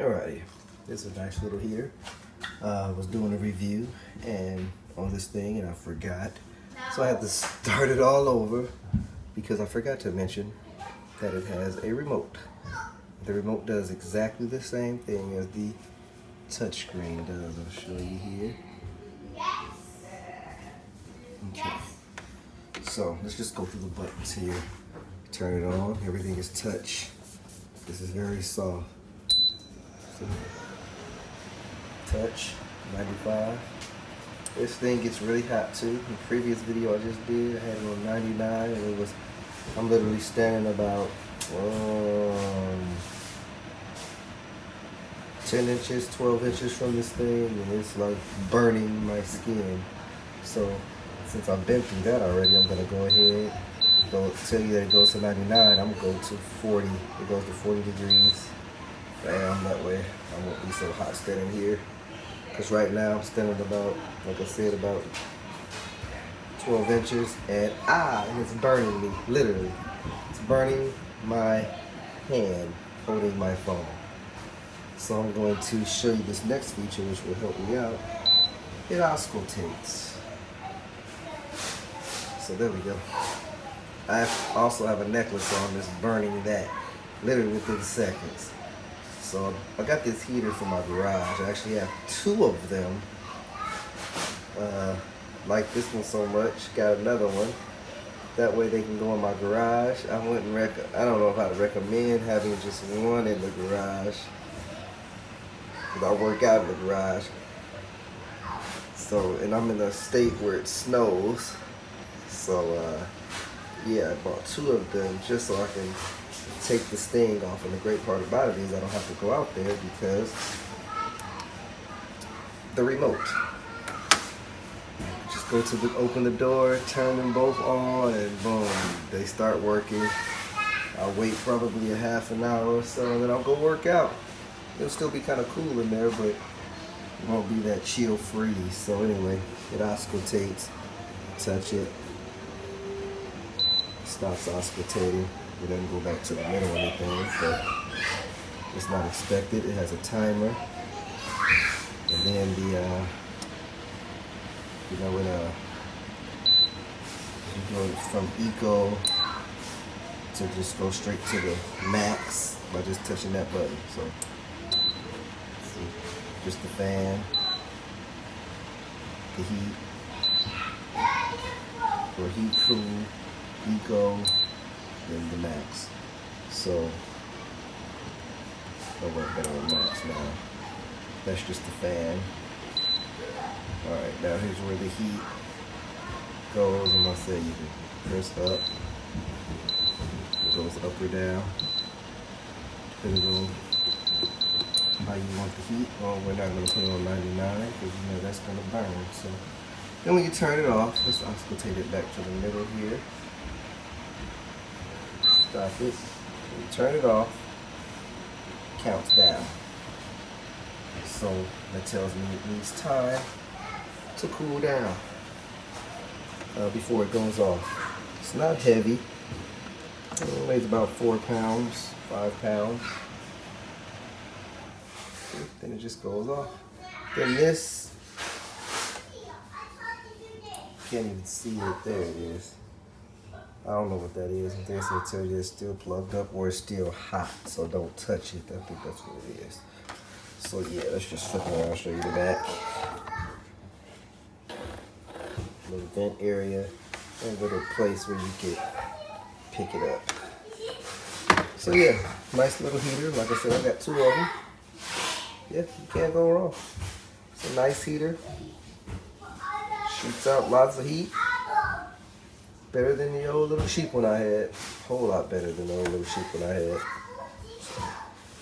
Alrighty, this is a nice little heater. I was doing a review on this thing and I forgot. So I had to start it all over because I forgot to mention that it has a remote. The remote does exactly the same thing as the touchscreen does. I'll show you here. Okay. So let's just go through the buttons here. Turn it on. Everything is touch. This is very soft. So, touch 95. This thing gets really hot too. In the previous video I just did, I had it on 99 and I'm literally standing about 10 inches, 12 inches from this thing, and it's like burning my skin. So since I've been through that already, I'm gonna go ahead, tell you that it goes to 99, I'm gonna go to 40. It goes to 40 degrees. Bam, that way I won't be so hot standing here. Because right now I'm standing about, like I said, about 12 inches, and it's burning me, literally. It's burning my hand holding my phone. So I'm going to show you this next feature which will help me out. It auscultates. So there we go. I also have a necklace on that's burning that literally within seconds. So I got this heater from my garage. I actually have two of them. Like this one so much. Got another one. That way they can go in my garage. I don't know if I'd recommend having just one in the garage, because I work out in the garage. So, and I'm in a state where it snows. So yeah, I bought two of them just so I can take the sting off. And the great part about it is I don't have to go out there because the remote. Just go to open the door, turn them both on, and boom, they start working. I'll wait probably a half an hour or so, and then I'll go work out. It'll still be kind of cool in there, but it won't be that chill freeze. So anyway, it auscultates. Touch it. Stops auscultating. It doesn't go back to the middle or anything, but it's not expected. It has a timer, and then you go from eco to just go straight to the max by just touching that button. So see, just the fan, the heat, or heat, cool, eco, then the max. So I'll work better on max now. That's just the fan. Alright, now here's where the heat goes, and I say you can press up. It goes up or down, depending on how you want the heat. Well, we're not going to put it on 99 because you know that's going to burn. So then when you turn it off, let's auscultate it back to the middle here. Stop it. When you turn it off, it counts down. So that tells me it needs time to cool down before it goes off. It's not heavy. It weighs about 4 pounds, 5 pounds. Then it just goes off. Then this, can't even see it. There it is. I don't know what that is. I think it's tell you it's still plugged up or it's still hot, so don't touch it. I think that's what it is. So yeah, let's just flip it around, show you the back. Little vent area and a little place where you can pick it up. So yeah, nice little heater. Like I said, I got two of them. Yeah, you can't go wrong. It's a nice heater. Shoots out lots of heat. Better than the old little cheap one I had. A whole lot better than the old little cheap one I had.